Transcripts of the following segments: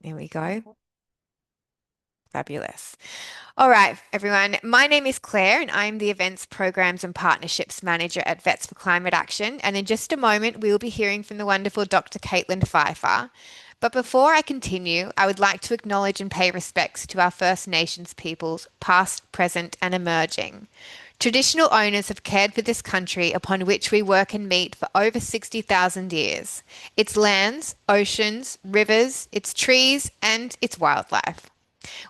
There we go. Fabulous. All right, everyone. My name is Claire, and I'm the Events, Programs and Partnerships Manager at Vets for Climate Action. And in just a moment, we will be hearing from the wonderful Dr. Caitlin Pfeiffer. But before I continue, I would like to acknowledge and pay respects to our First Nations peoples, past, present, and emerging. Traditional owners have cared for this country upon which we work and meet for over 60,000 years. Its lands, oceans, rivers, its trees, and its wildlife.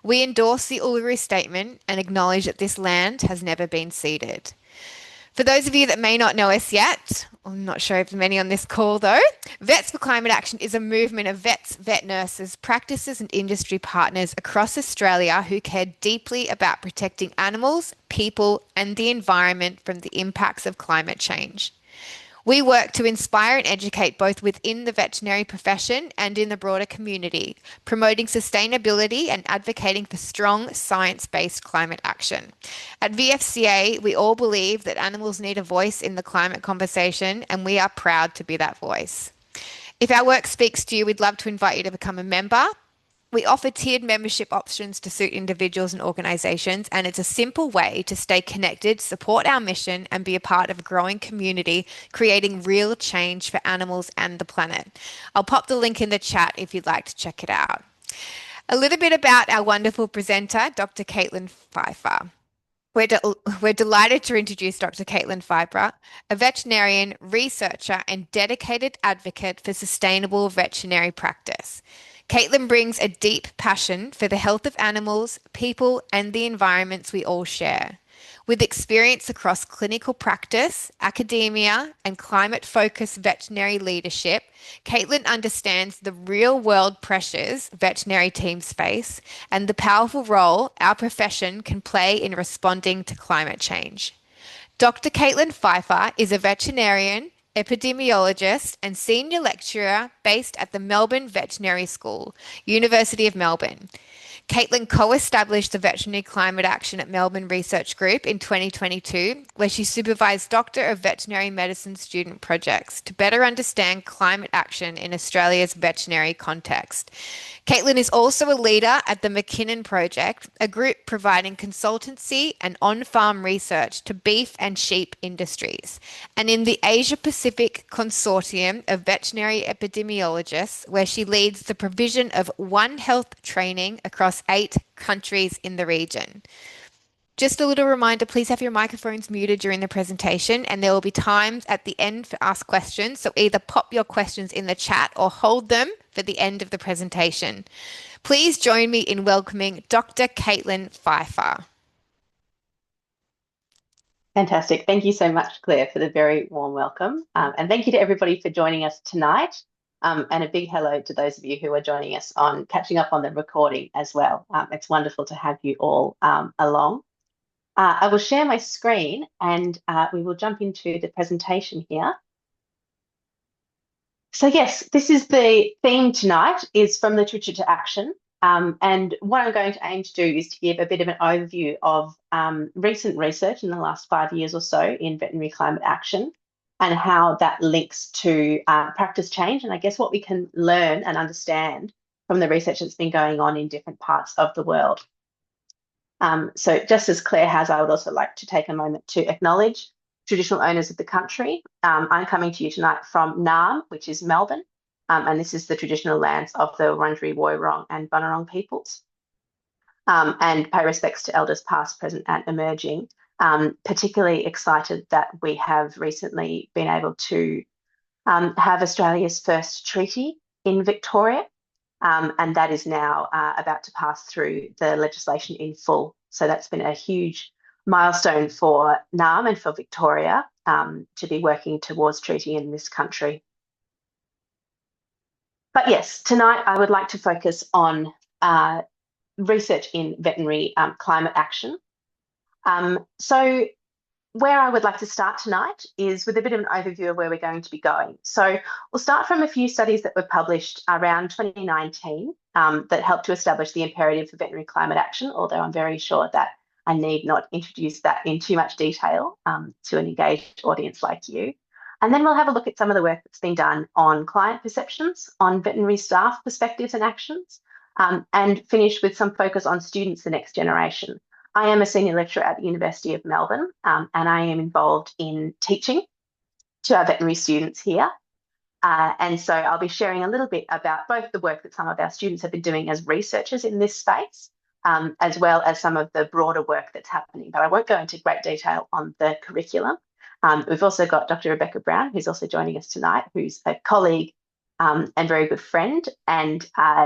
We endorse the Uluru Statement and acknowledge that this land has never been ceded. For those of you that may not know us yet, I'm not sure if many on this call though, Vets for Climate Action is a movement of vets, vet nurses, practices, and industry partners across Australia who care deeply about protecting animals, people, and the environment from the impacts of climate change. We work to inspire and educate both within the veterinary profession and in the broader community, promoting sustainability and advocating for strong science-based climate action. At VFCA, we all believe that animals need a voice in the climate conversation, and we are proud to be that voice. If our work speaks to you, we'd love to invite you to become a member. We offer tiered membership options to suit individuals and organisations, and it's a simple way to stay connected, support our mission, and be a part of a growing community, creating real change for animals and the planet. I'll pop the link in the chat if you'd like to check it out. A little bit about our wonderful presenter, Dr. Caitlin Pfeiffer. We're delighted to introduce Dr. Caitlin Pfeiffer, a veterinarian, researcher, and dedicated advocate for sustainable veterinary practice. Caitlin brings a deep passion for the health of animals, people, and the environments we all share. With experience across clinical practice, academia, and climate-focused veterinary leadership, Caitlin understands the real-world pressures veterinary teams face and the powerful role our profession can play in responding to climate change. Dr. Caitlin Pfeiffer is a veterinarian, epidemiologist, and senior lecturer based at the Melbourne Veterinary School, University of Melbourne. Caitlin co-established the Veterinary Climate Action at Melbourne Research Group in 2022, where she supervised Doctor of Veterinary Medicine student projects to better understand climate action in Australia's veterinary context. Caitlin is also a leader at the McKinnon Project, a group providing consultancy and on-farm research to beef and sheep industries, and in the Asia Pacific Consortium of Veterinary Epidemiologists, where she leads the provision of One Health training across 8 countries in the region. Just a little reminder, please have your microphones muted during the presentation, and there will be times at the end for ask questions. So either pop your questions in the chat or hold them for the end of the presentation. Please join me in welcoming Dr. Caitlin Pfeiffer. Fantastic. Thank you so much, Claire, for the very warm welcome. And thank you to everybody for joining us tonight. And a big hello to those of you who are joining us on catching up on the recording as well. It's wonderful to have you all along. I will share my screen and we will jump into the presentation here. So yes, this is the theme tonight, is from literature to action. And what I'm going to aim to do is to give a bit of an overview of recent research in the last 5 years or so in veterinary climate action and how that links to practice change, and I guess what we can learn and understand from the research that's been going on in different parts of the world. So just as Claire has, I would also like to take a moment to acknowledge traditional owners of the country. I'm coming to you tonight from Naarm, which is Melbourne, and this is the traditional lands of the Wurundjeri, Woiwurrung and Bunurong peoples. And pay respects to elders past, present and emerging. Particularly excited that we have recently been able to have Australia's first treaty in Victoria. And that is now about to pass through the legislation in full. So that's been a huge milestone for Naarm and for Victoria to be working towards treaty in this country. But yes, tonight I would like to focus on research in veterinary climate action. So where I would like to start tonight is with a bit of an overview of where we're going to be going. So we'll start from a few studies that were published around 2019 that helped to establish the imperative for veterinary climate action, although I'm very sure that I need not introduce that in too much detail to an engaged audience like you. And then we'll have a look at some of the work that's been done on client perceptions, on veterinary staff perspectives and actions, and finish with some focus on students, the next generation. I am a senior lecturer at the University of Melbourne, and I am involved in teaching to our veterinary students here. And so I'll be sharing a little bit about both the work that some of our students have been doing as researchers in this space, as well as some of the broader work that's happening. But I won't go into great detail on the curriculum. We've also got Dr. Rebecca Brown, who's also joining us tonight, who's a colleague and very good friend, and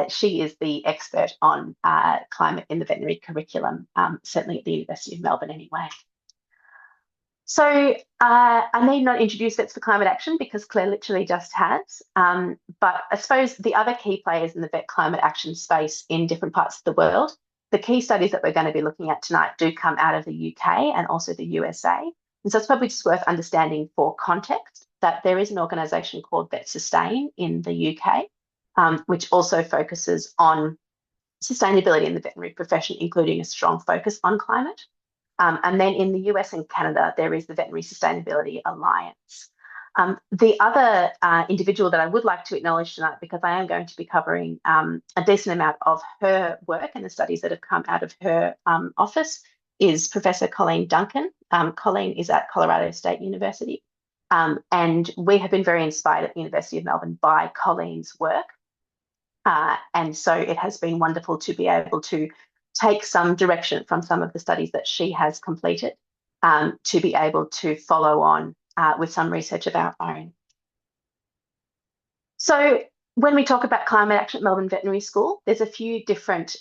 she is the expert on climate in the veterinary curriculum, certainly at the University of Melbourne anyway. So I need not introduce Vets for Climate Action because Claire literally just has, but I suppose the other key players in the vet climate action space in different parts of the world, the key studies that we're going to be looking at tonight do come out of the UK and also the USA. And so it's probably just worth understanding for context that there is an organisation called Vet Sustain in the UK, which also focuses on sustainability in the veterinary profession, including a strong focus on climate. And then in the US and Canada, there is the Veterinary Sustainability Alliance. The other individual that I would like to acknowledge tonight, because I am going to be covering a decent amount of her work and the studies that have come out of her office, is Professor Colleen Duncan. Colleen is at Colorado State University. And we have been very inspired at the University of Melbourne by Colleen's work. And so it has been wonderful to be able to take some direction from some of the studies that she has completed to be able to follow on with some research of our own. So when we talk about climate action at Melbourne Veterinary School, there's a few different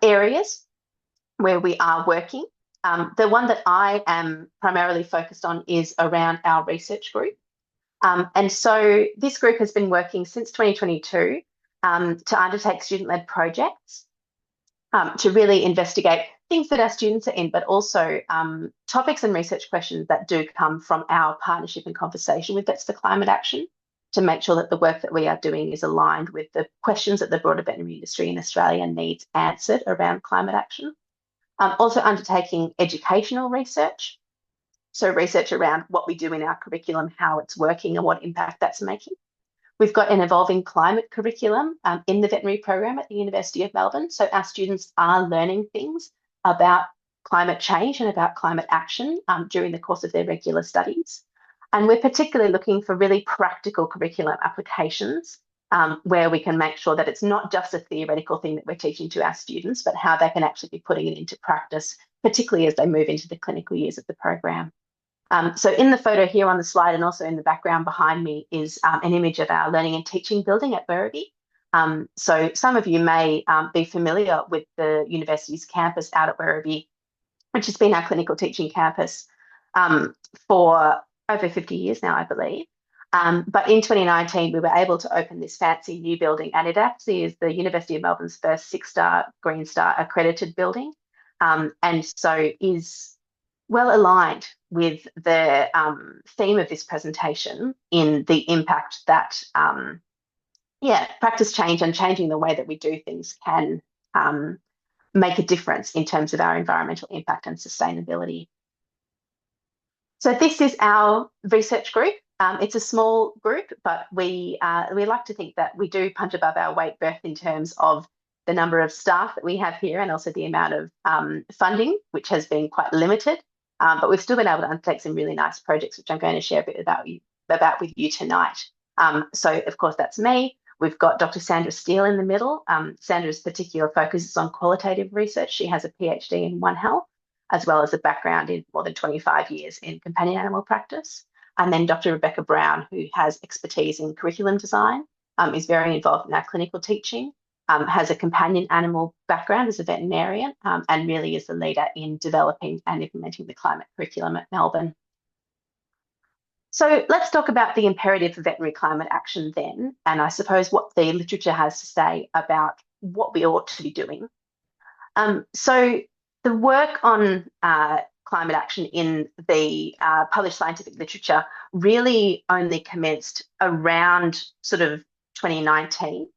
areas where we are working. The one that I am primarily focused on is around our research group. And so this group has been working since 2022 to undertake student-led projects to really investigate things that our students are in, but also topics and research questions that do come from our partnership and conversation with Vets for Climate Action to make sure that the work that we are doing is aligned with the questions that the broader veterinary industry in Australia needs answered around climate action. Also undertaking educational research, so research around what we do in our curriculum, how it's working and what impact that's making. We've got an evolving climate curriculum in the veterinary program at the University of Melbourne. So our students are learning things about climate change and about climate action during the course of their regular studies. And we're particularly looking for really practical curriculum applications where we can make sure that it's not just a theoretical thing that we're teaching to our students, but how they can actually be putting it into practice, particularly as they move into the clinical years of the program. So in the photo here on the slide and also in the background behind me is an image of our learning and teaching building at Werribee. So some of you may be familiar with the university's campus out at Werribee, which has been our clinical teaching campus for over 50 years now, I believe. But in 2019, we were able to open this fancy new building, and it actually is the University of Melbourne's first 6-star Green Star accredited building, and so is well aligned with the theme of this presentation in the impact that, practice change and changing the way that we do things can make a difference in terms of our environmental impact and sustainability. So this is our research group. It's a small group, but we like to think that we do punch above our weight both in terms of the number of staff that we have here and also the amount of funding, which has been quite limited. But we've still been able to undertake some really nice projects, which I'm going to share a bit about with you tonight. So, of course, that's me. We've got Dr. Sandra Steele in the middle. Sandra's particular focus is on qualitative research. She has a PhD in One Health, as well as a background in more than 25 years in companion animal practice. And then Dr. Rebecca Brown, who has expertise in curriculum design, is very involved in our clinical teaching, has a companion animal background as a veterinarian, and really is the leader in developing and implementing the climate curriculum at Melbourne. So let's talk about the imperative for veterinary climate action then, and I suppose what the literature has to say about what we ought to be doing. So the work on climate action in the published scientific literature really only commenced around sort of 2019.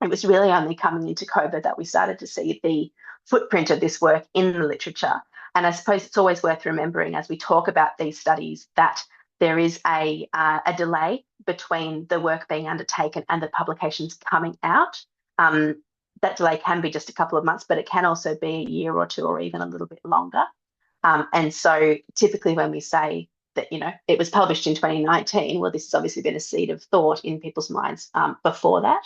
It was really only coming into COVID that we started to see the footprint of this work in the literature. And I suppose it's always worth remembering as we talk about these studies that there is a delay between the work being undertaken and the publications coming out. that delay can be just a couple of months, but it can also be a year or two or even a little bit longer. And so typically when we say that, it was published in 2019, well, this has obviously been a seed of thought in people's minds before that.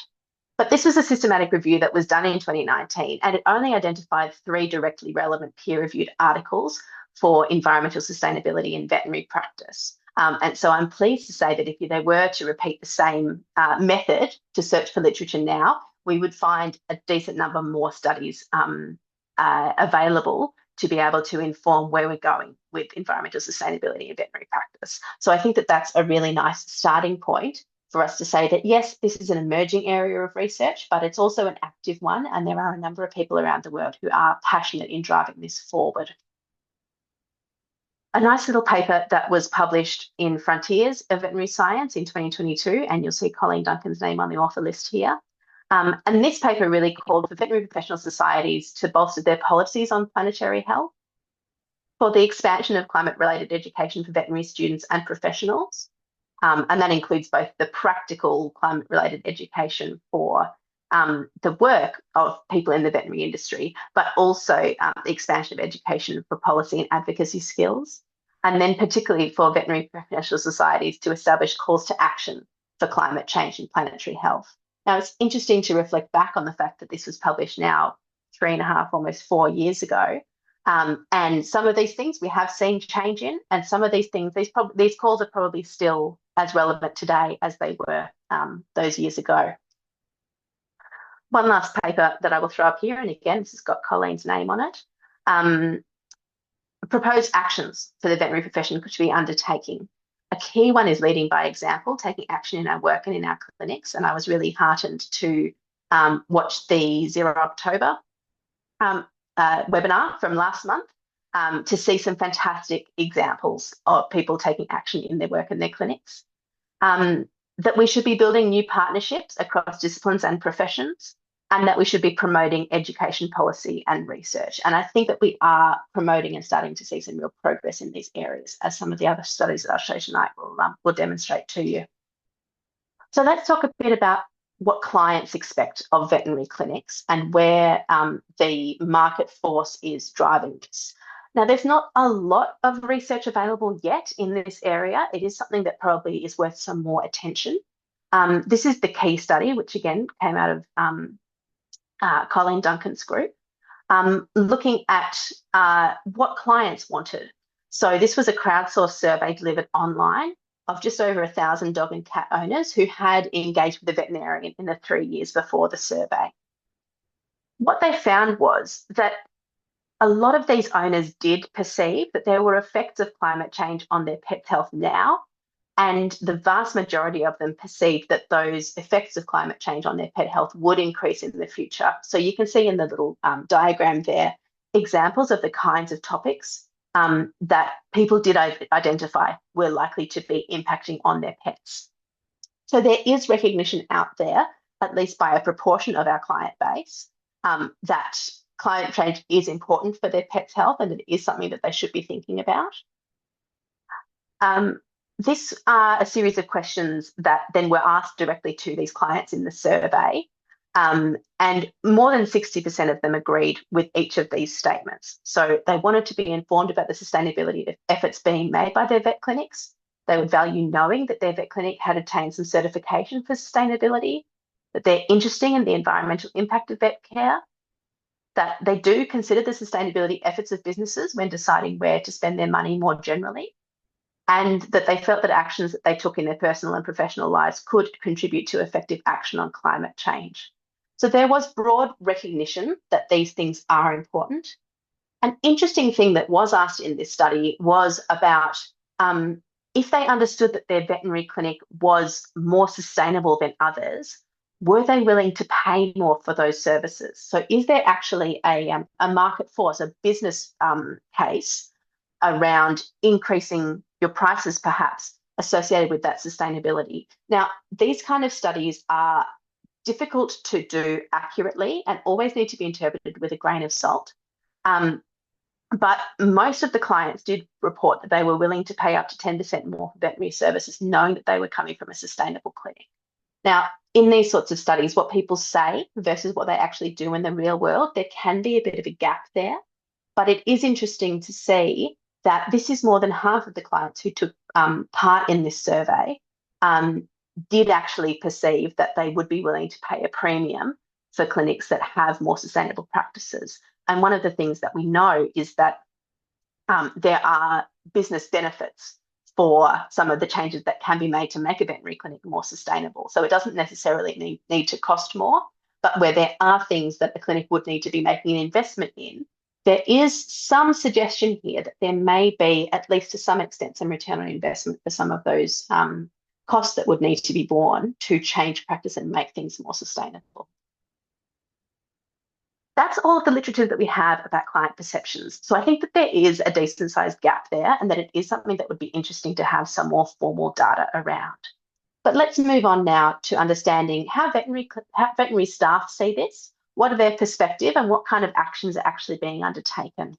But this was a systematic review that was done in 2019, and it only identified 3 directly relevant peer-reviewed articles for environmental sustainability in veterinary practice. And so I'm pleased to say that if they were to repeat the same method to search for literature now, we would find a decent number more studies available to be able to inform where we're going with environmental sustainability in veterinary practice. So I think that that's a really nice starting point for us to say that, yes, this is an emerging area of research, but it's also an active one. And there are a number of people around the world who are passionate in driving this forward. A nice little paper that was published in Frontiers of Veterinary Science in 2022, and you'll see Colleen Duncan's name on the author list here. And this paper really called for veterinary professional societies to bolster their policies on planetary health, for the expansion of climate-related education for veterinary students and professionals. And that includes both the practical climate-related education for the work of people in the veterinary industry, but also the expansion of education for policy and advocacy skills. And then particularly for veterinary professional societies to establish calls to action for climate change and planetary health. Now, it's interesting to reflect back on the fact that this was published now 3.5, almost 4 years ago. And some of these things we have seen change in, and some of these things, these calls are probably still as relevant today as they were those years ago. One last paper that I will throw up here, and again, this has got Colleen's name on it. Proposed actions for the veterinary profession to be undertaking. A key one is leading by example, taking action in our work and in our clinics. And I was really heartened to watch the 0 October webinar from last month to see some fantastic examples of people taking action in their work and their clinics. That we should be building new partnerships across disciplines and professions, and that we should be promoting education policy and research. And I think that we are promoting and starting to see some real progress in these areas, as some of the other studies that I'll show tonight will demonstrate to you. So let's talk a bit about what clients expect of veterinary clinics and where the market force is driving this. Now, there's not a lot of research available yet in this area. It is something that probably is worth some more attention. This is the key study, which again came out of Colleen Duncan's group, looking at what clients wanted. So this was a crowdsourced survey delivered online of just over 1,000 dog and cat owners who had engaged with the veterinarian in the 3 years before the survey. What they found was that a lot of these owners did perceive that there were effects of climate change on their pet's health now, and the vast majority of them perceived that those effects of climate change on their pet health would increase in the future. So you can see in the little diagram there examples of the kinds of topics that people did identify were likely to be impacting on their pets. So there is recognition out there, at least by a proportion of our client base, that climate change is important for their pet's health and it is something that they should be thinking about. This are a series of questions that then were asked directly to these clients in the survey, and more than 60% of them agreed with each of these statements. So they wanted to be informed about the sustainability of efforts being made by their vet clinics. They would value knowing that their vet clinic had obtained some certification for sustainability, that they're interested in the environmental impact of vet care, that they do consider the sustainability efforts of businesses when deciding where to spend their money more generally, and that they felt that actions that they took in their personal and professional lives could contribute to effective action on climate change. So there was broad recognition that these things are important. An interesting thing that was asked in this study was about if they understood that their veterinary clinic was more sustainable than others, were they willing to pay more for those services? So is there actually a market force, a business case around increasing your prices perhaps associated with that sustainability? Now, these kind of studies are difficult to do accurately and always need to be interpreted with a grain of salt. But most of the clients did report that they were willing to pay up to 10% more for veterinary services, knowing that they were coming from a sustainable clinic. Now, in these sorts of studies, what people say versus what they actually do in the real world, there can be a bit of a gap there. But it is interesting to see that this is more than half of the clients who took part in this survey did actually perceive that they would be willing to pay a premium for clinics that have more sustainable practices. And one of the things that we know is that there are business benefits for some of the changes that can be made to make a veterinary clinic more sustainable. So it doesn't necessarily need to cost more, but where there are things that the clinic would need to be making an investment in, there is some suggestion here that there may be, at least to some extent, some return on investment for some of those costs that would need to be borne to change practice and make things more sustainable. That's all of the literature that we have about client perceptions. So I think that there is a decent sized gap there and that it is something that would be interesting to have some more formal data around. But let's move on now to understanding how veterinary staff see this, what are their perspective and what kind of actions are actually being undertaken.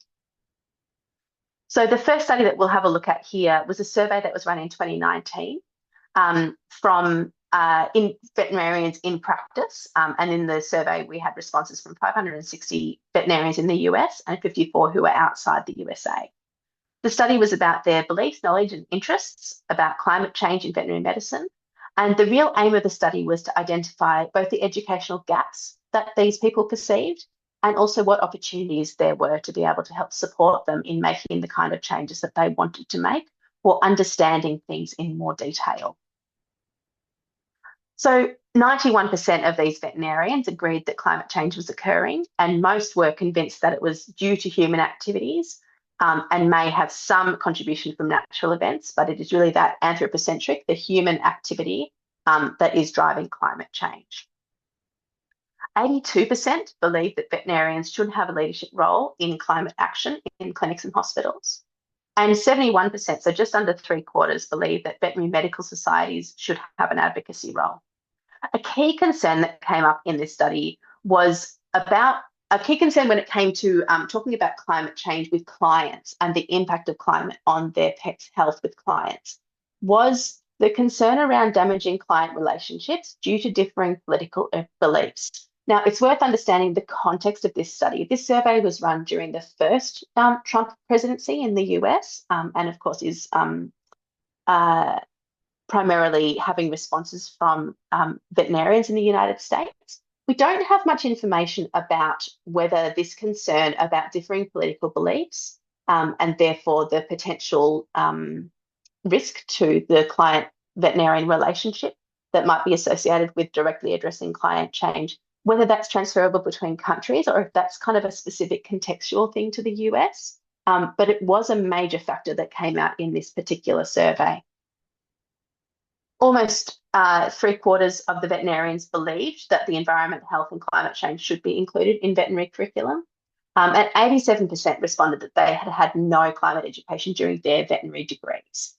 So the first study that we'll have a look at here was a survey that was run in 2019 from in veterinarians in practice. And in the survey, we had responses from 560 veterinarians in the US and 54 who were outside the USA. The study was about their beliefs, knowledge, and interests about climate change in veterinary medicine. And the real aim of the study was to identify both the educational gaps that these people perceived and also what opportunities there were to be able to help support them in making the kind of changes that they wanted to make or understanding things in more detail. So 91% of these veterinarians agreed that climate change was occurring, and most were convinced that it was due to human activities and may have some contribution from natural events, but it is really that anthropocentric, the human activity, that is driving climate change. 82% believe that veterinarians should have a leadership role in climate action in clinics and hospitals. And 71%, so just under 3/4, believe that veterinary medical societies should have an advocacy role. A key concern that came up in this study was about a key concern when it came to talking about climate change with clients and the impact of climate on their pets' health with clients was the concern around damaging client relationships due to differing political beliefs. Now, it's worth understanding the context of this study. This survey was run during the first Trump presidency in the US and, of course, is primarily having responses from veterinarians in the United States. We don't have much information about whether this concern about differing political beliefs and therefore the potential risk to the client-veterinarian relationship that might be associated with directly addressing climate change, whether that's transferable between countries or if that's kind of a specific contextual thing to the US. But it was a major factor that came out in this particular survey. Almost 3/4 of the veterinarians believed that the environment, health and climate change should be included in veterinary curriculum. And 87% responded that they had had no climate education during their veterinary degrees.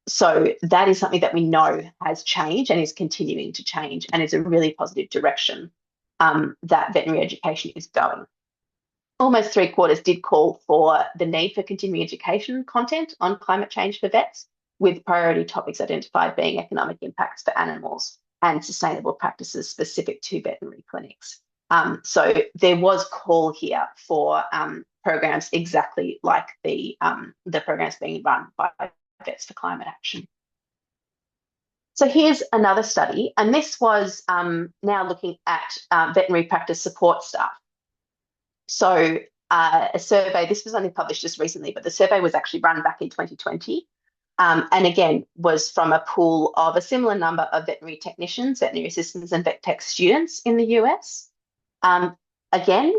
So that is something that we know has changed and is continuing to change and is a really positive direction that veterinary education is going. Almost 3/4 did call for the need for continuing education content on climate change for vets, with priority topics identified being economic impacts for animals and sustainable practices specific to veterinary clinics. So there was call here for programs exactly like the programs being run by Vets for Climate Action. So here's another study, and this was now looking at veterinary practice support staff. So a survey, this was only published just recently, but the survey was actually run back in 2020. And again, was from a pool of a similar number of veterinary technicians, veterinary assistants, and vet tech students in the US. Again,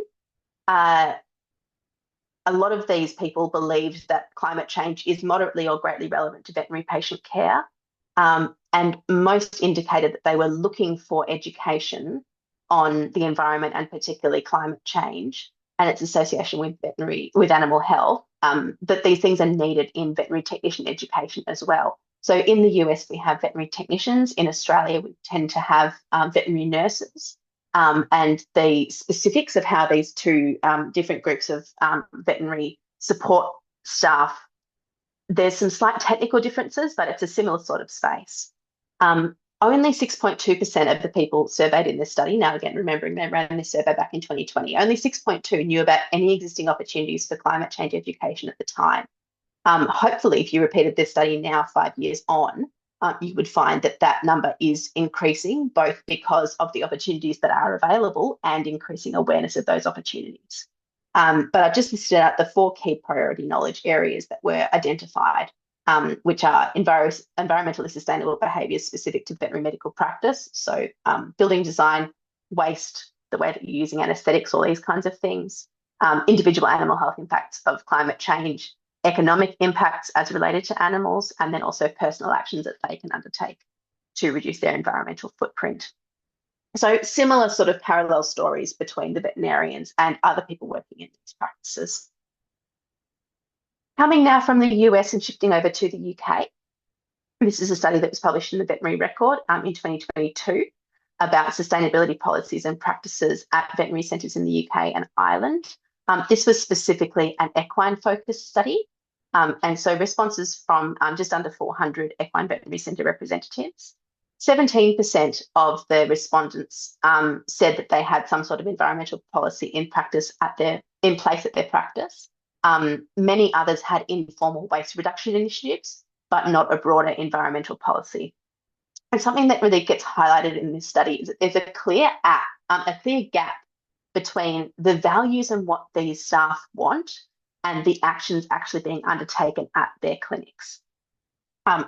a lot of these people believed that climate change is moderately or greatly relevant to veterinary patient care, and most indicated that they were looking for education on the environment and particularly climate change and its association with animal health. That these things are needed in veterinary technician education as well. So in the US, we have veterinary technicians. In Australia, we tend to have veterinary nurses. And the specifics of how these two different groups of veterinary support staff, there's some slight technical differences, but it's a similar sort of space. only 6.2% of the people surveyed in this study, now again, remembering they ran this survey back in 2020, only 6.2 knew about any existing opportunities for climate change education at the time. Hopefully, if you repeated this study now 5 years on, you would find that that number is increasing, both because of the opportunities that are available and increasing awareness of those opportunities. But I've just listed out the 4 key priority knowledge areas that were identified, which are environmentally sustainable behaviours specific to veterinary medical practice. So building design, waste, the way that you're using anaesthetics, all these kinds of things, individual animal health impacts of climate change, economic impacts as related to animals, and then also personal actions that they can undertake to reduce their environmental footprint. So similar sort of parallel stories between the veterinarians and other people working in these practices. Coming now from the US and shifting over to the UK, this is a study that was published in the Veterinary Record in 2022 about sustainability policies and practices at veterinary centres in the UK and Ireland. This was specifically an equine-focused study, and so responses from just under 400 equine veterinary centre representatives. 17% of the respondents said that they had some sort of environmental policy in place at their practice. Many others had informal waste reduction initiatives, but not a broader environmental policy. And something that really gets highlighted in this study is that there's a clear gap between the values and what these staff want and the actions actually being undertaken at their clinics.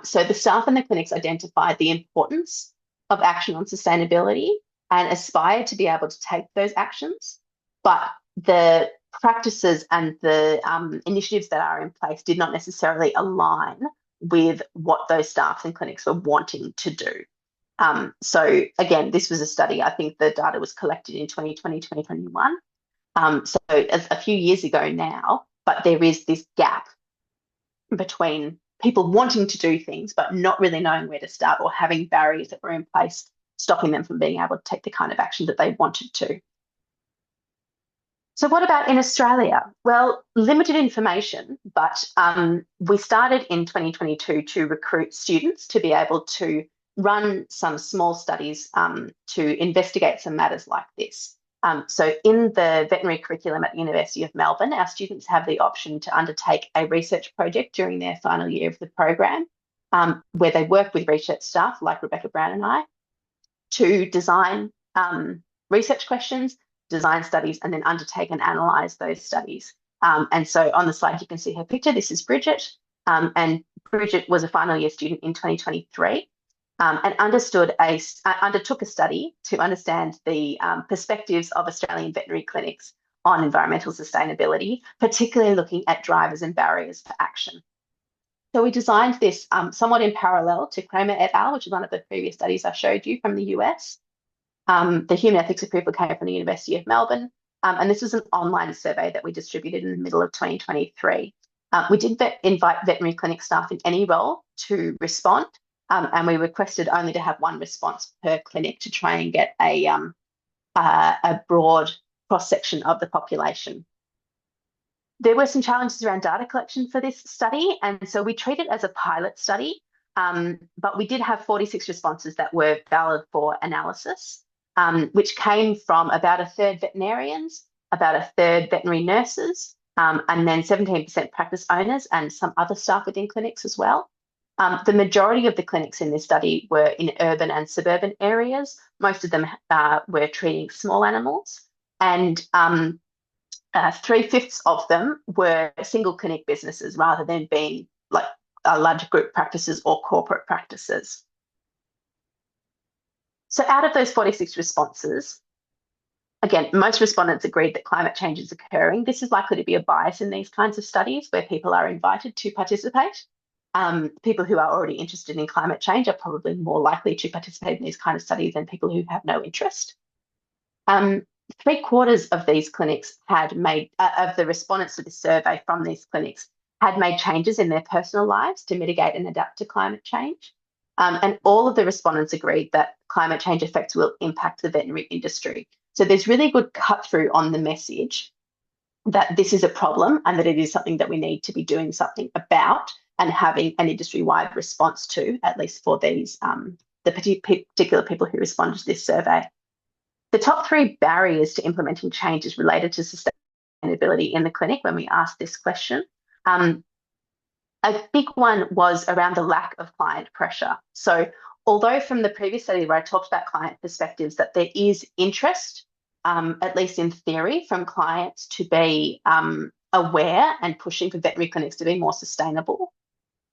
So the staff in the clinics identified the importance of action on sustainability and aspired to be able to take those actions, but the practices and the initiatives that are in place did not necessarily align with what those staff and clinics were wanting to do. So again, this was a study, I think the data was collected in 2020, 2021. So a few years ago now, but there is this gap between people wanting to do things, but not really knowing where to start or having barriers that were in place, stopping them from being able to take the kind of action that they wanted to. So what about in Australia? Well, limited information, but we started in 2022 to recruit students to be able to run some small studies to investigate some matters like this. So in the veterinary curriculum at the University of Melbourne, our students have the option to undertake a research project during their final year of the program, where they work with research staff like Rebecca Brown and I to design research questions, design studies, and then undertake and analyse those studies. And so on the slide, you can see her picture. This is Bridget, and Bridget was a final year student in 2023. And undertook a study to understand the perspectives of Australian veterinary clinics on environmental sustainability, particularly looking at drivers and barriers for action. So we designed this somewhat in parallel to Kramer et al., which is one of the previous studies I showed you from the US. The human ethics approval came from the University of Melbourne, and this was an online survey that we distributed in the middle of 2023. We did invite veterinary clinic staff in any role to respond, and we requested only to have one response per clinic to try and get a broad cross-section of the population. There were some challenges around data collection for this study, and so we treated it as a pilot study, but we did have 46 responses that were valid for analysis, which came from about a third veterinarians, about a third veterinary nurses, and then 17% practice owners and some other staff within clinics as well. The majority of the clinics in this study were in urban and suburban areas. Most of them were treating small animals, and 3/5 of them were single clinic businesses rather than being like large group practices or corporate practices. So out of those 46 responses, again, most respondents agreed that climate change is occurring. This is likely to be a bias in these kinds of studies where people are invited to participate. People who are already interested in climate change are probably more likely to participate in these kind of studies than people who have no interest. 3/4 of these clinics had made, of the respondents to this survey from these clinics, had made changes in their personal lives to mitigate and adapt to climate change. And all of the respondents agreed that climate change effects will impact the veterinary industry. So there's really good cut through on the message that this is a problem and that it is something that we need to be doing something about and having an industry-wide response to, at least for these the particular people who responded to this survey. The top three barriers to implementing changes related to sustainability in the clinic when we asked this question. A big one was around the lack of client pressure. So although from the previous study where I talked about client perspectives that there is interest, at least in theory, from clients to be aware and pushing for veterinary clinics to be more sustainable,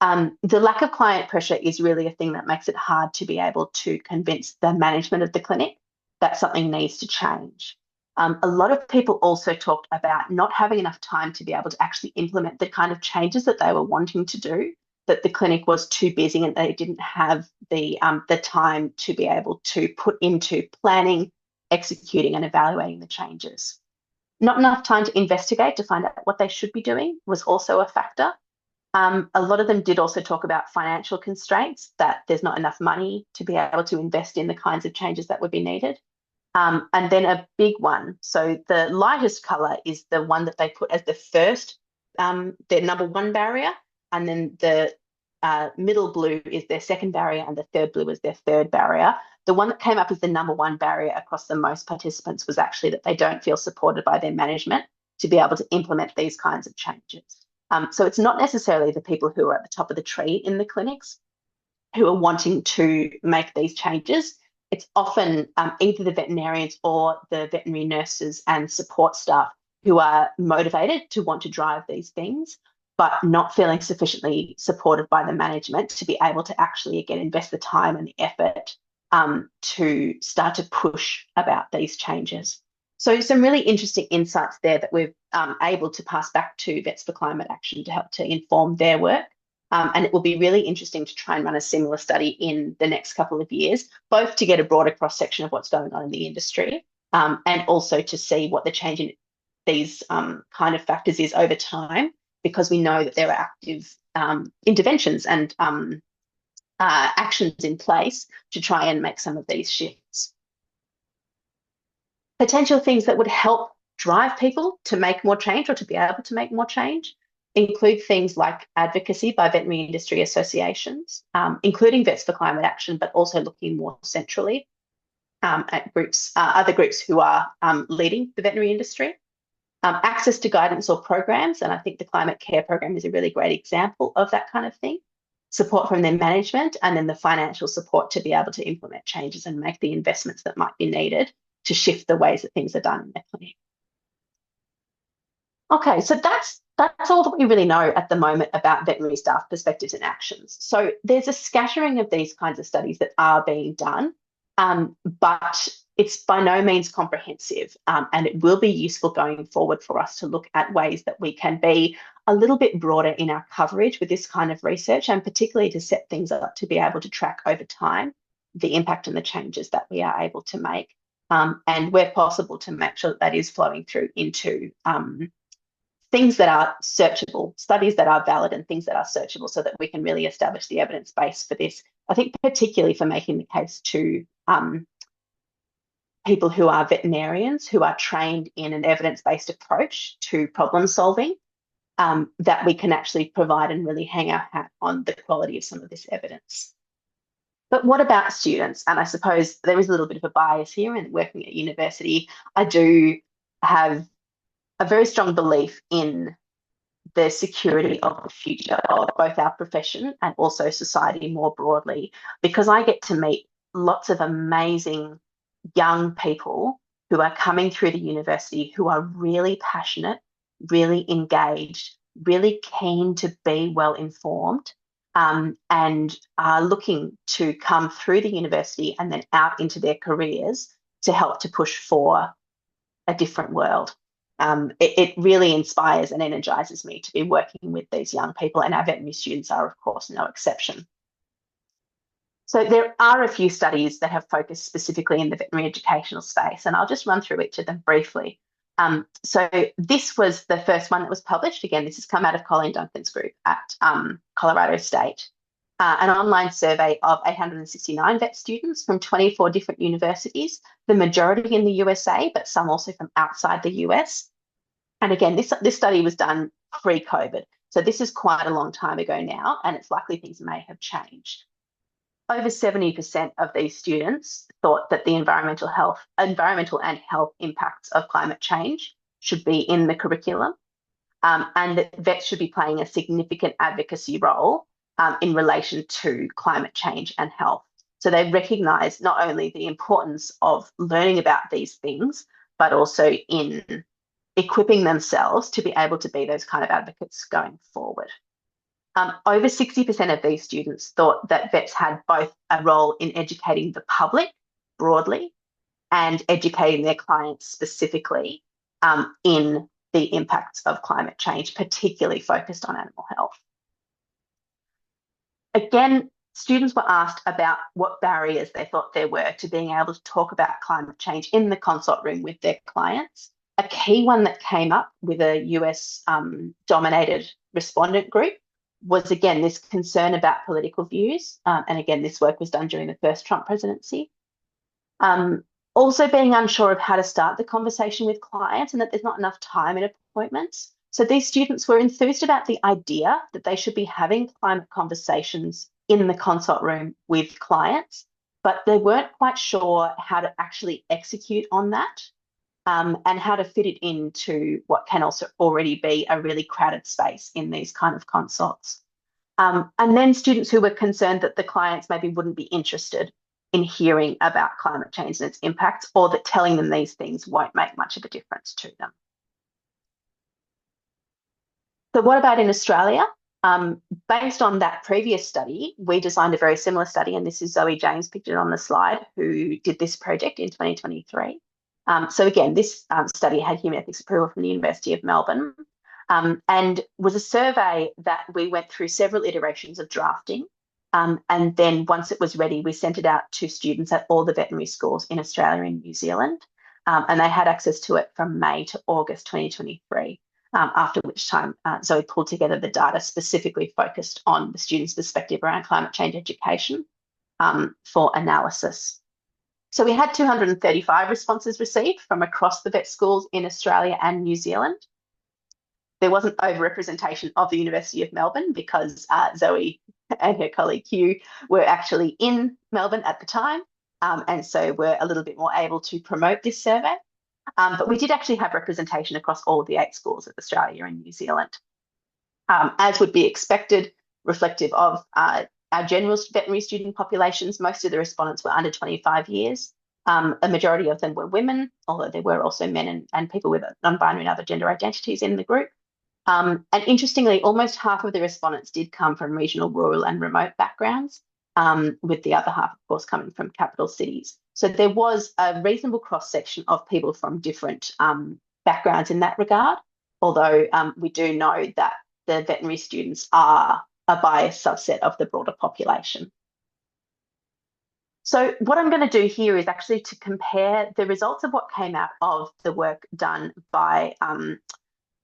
the lack of client pressure is really a thing that makes it hard to be able to convince the management of the clinic that something needs to change. A lot of people also talked about not having enough time to be able to actually implement the kind of changes that they were wanting to do, that the clinic was too busy and they didn't have the time to be able to put into planning, executing and evaluating the changes. Not enough time to investigate to find out what they should be doing was also a factor. A lot of them did also talk about financial constraints, that there's not enough money to be able to invest in the kinds of changes that would be needed. And then a big one, so the lightest colour is the one that they put as the first, their number one barrier, and then the middle blue is their second barrier and the third blue is their third barrier. The one that came up as the number one barrier across the most participants was actually that they don't feel supported by their management to be able to implement these kinds of changes. So it's not necessarily the people who are at the top of the tree in the clinics who are wanting to make these changes. It's often either the veterinarians or the veterinary nurses and support staff who are motivated to want to drive these things, but not feeling sufficiently supported by the management to be able to actually, again, invest the time and the effort to start to push about these changes. So some really interesting insights there that we're able to pass back to Vets for Climate Action to help to inform their work. And it will be really interesting to try and run a similar study in the next couple of years, both to get a broader cross-section of what's going on in the industry and also to see what the change in these kind of factors is over time, because we know that there are active interventions and actions in place to try and make some of these shifts. Potential things that would help drive people to make more change or to be able to make more change include things like advocacy by veterinary industry associations, including Vets for Climate Action, but also looking more centrally at groups, other groups who are leading the veterinary industry. Access to guidance or programs, and I think the Climate Care program is a really great example of that kind of thing. Support from their management, and then the financial support to be able to implement changes and make the investments that might be needed to shift the ways that things are done in their clinic. Okay, so that's all that we really know at the moment about veterinary staff perspectives and actions. So there's a scattering of these kinds of studies that are being done, but it's by no means comprehensive, and it will be useful going forward for us to look at ways that we can be a little bit broader in our coverage with this kind of research, and particularly to set things up to be able to track over time the impact and the changes that we are able to make, and where possible to make sure that that is flowing through into things that are searchable, studies that are valid and things that are searchable, so that we can really establish the evidence base for this. I think particularly for making the case to people who are veterinarians, who are trained in an evidence-based approach to problem solving, that we can actually provide and really hang our hat on the quality of some of this evidence. But what about students? And I suppose there is a little bit of a bias here, and working at university, I do have a very strong belief in the security of the future of both our profession and also society more broadly, because I get to meet lots of amazing young people who are coming through the university who are really passionate, really engaged, really keen to be well informed, and are looking to come through the university and then out into their careers to help to push for a different world. It really inspires and energises me to be working with these young people, and our veterinary students are, of course, no exception. So there are a few studies that have focused specifically in the veterinary educational space, and I'll just run through each of them briefly. So this was the first one that was published. Again, this has come out of Colleen Duncan's group at Colorado State. An online survey of 869 vet students from 24 different universities, the majority in the USA, but some also from outside the US. And again, this study was done pre-COVID. So this is quite a long time ago now, and it's likely things may have changed. over 70% of these students thought that the environmental and health impacts of climate change should be in the curriculum, and that vets should be playing a significant advocacy role in relation to climate change and health. So they recognise not only the importance of learning about these things, but also in equipping themselves to be able to be those kind of advocates going forward. Over 60% of these students thought that vets had both a role in educating the public broadly and educating their clients specifically in the impacts of climate change, particularly focused on animal health. Again, students were asked about what barriers they thought there were to being able to talk about climate change in the consult room with their clients. A key one that came up with a US dominated respondent group was, again, this concern about political views. And again, this work was done during the first Trump presidency. Also being unsure of how to start the conversation with clients and that there's not enough time in appointments. So these students were enthused about the idea that they should be having climate conversations in the consult room with clients, but they weren't quite sure how to actually execute on that and how to fit it into what can also already be a really crowded space in these kind of consults. And then students who were concerned that the clients maybe wouldn't be interested in hearing about climate change and its impacts, or that telling them these things won't make much of a difference to them. So what about in Australia? Based on that previous study, we designed a very similar study, and this is Zoe James pictured on the slide, who did this project in 2023. So again, this study had human ethics approval from the University of Melbourne, and was a survey that we went through several iterations of drafting. And then once it was ready, we sent it out to students at all the veterinary schools in Australia and New Zealand. And they had access to it from May to August 2023, after which time Zoe pulled together the data specifically focused on the students' perspective around climate change education for analysis. So we had 235 responses received from across the vet schools in Australia and New Zealand. There wasn't overrepresentation of the University of Melbourne because Zoe and her colleague Hugh were actually in Melbourne at the time, and so we're a little bit more able to promote this survey. But we did actually have representation across all of the 8 schools of Australia and New Zealand. As would be expected, reflective of our general veterinary student populations, most of the respondents were under 25 years. A majority of them were women, although there were also men and people with non-binary and other gender identities in the group. And interestingly, almost half of the respondents did come from regional, rural and remote backgrounds, with the other half, of course, coming from capital cities. So there was a reasonable cross-section of people from different backgrounds in that regard, although we do know that the veterinary students are a biased subset of the broader population. So what I'm going to do here is actually to compare the results of what came out of the work done by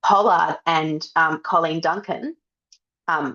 Pollard and Colleen Duncan,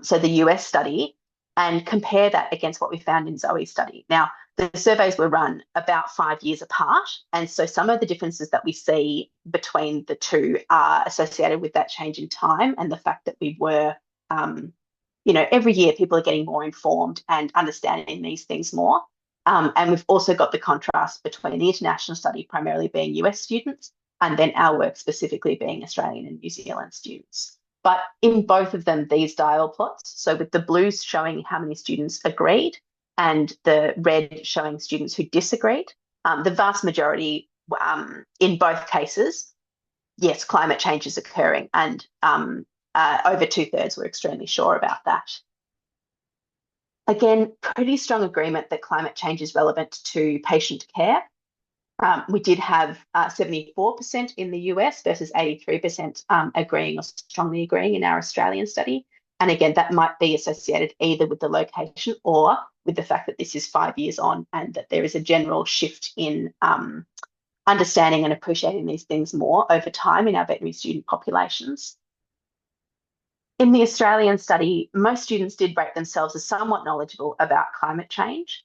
so the US study, and compare that against what we found in Zoe's study. Now, the surveys were run about 5 years apart, and so some of the differences that we see between the two are associated with that change in time and the fact that we were, every year people are getting more informed and understanding these things more. And we've also got the contrast between the international study primarily being US students and then our work specifically being Australian and New Zealand students. But in both of them, these dial plots, so with the blues showing how many students agreed and the red showing students who disagreed, the vast majority in both cases, yes, climate change is occurring, and over 2/3 were extremely sure about that. Again, pretty strong agreement that climate change is relevant to patient care. We did have 74% in the US versus 83% agreeing or strongly agreeing in our Australian study. And again, that might be associated either with the location or with the fact that this is 5 years on and that there is a general shift in understanding and appreciating these things more over time in our veterinary student populations. In the Australian study, most students did rate themselves as somewhat knowledgeable about climate change.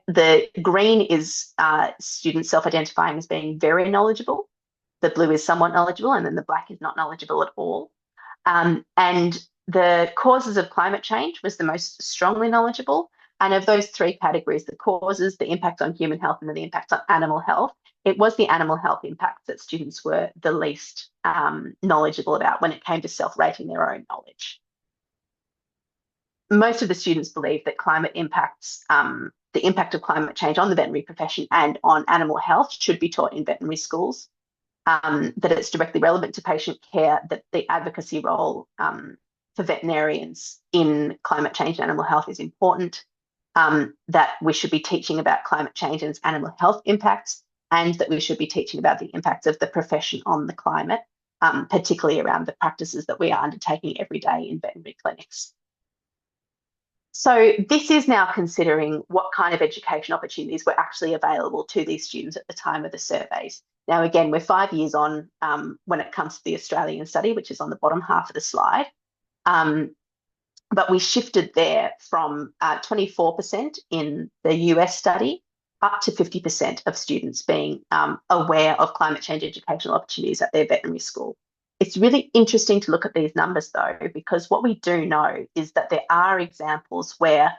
The green is students self-identifying as being very knowledgeable. The blue is somewhat knowledgeable, and then the black is not knowledgeable at all. And the causes of climate change was the most strongly knowledgeable, And of those three categories, the causes, the impact on human health, and then the impact on animal health, it was the animal health impacts that students were the least knowledgeable about when it came to self-rating their own knowledge. Most of the students believe that climate impacts, the impact of climate change on the veterinary profession and on animal health should be taught in veterinary schools, that it's directly relevant to patient care, that the advocacy role for veterinarians in climate change and animal health is important, that we should be teaching about climate change and its animal health impacts, and that we should be teaching about the impacts of the profession on the climate, particularly around the practices that we are undertaking every day in veterinary clinics. So this is now considering what kind of education opportunities were actually available to these students at the time of the surveys. Now, again, we're 5 years on when it comes to the Australian study, which is on the bottom half of the slide. But we shifted there from 24% in the US study up to 50% of students being aware of climate change educational opportunities at their veterinary school. It's really interesting to look at these numbers, though, because what we do know is that there are examples where,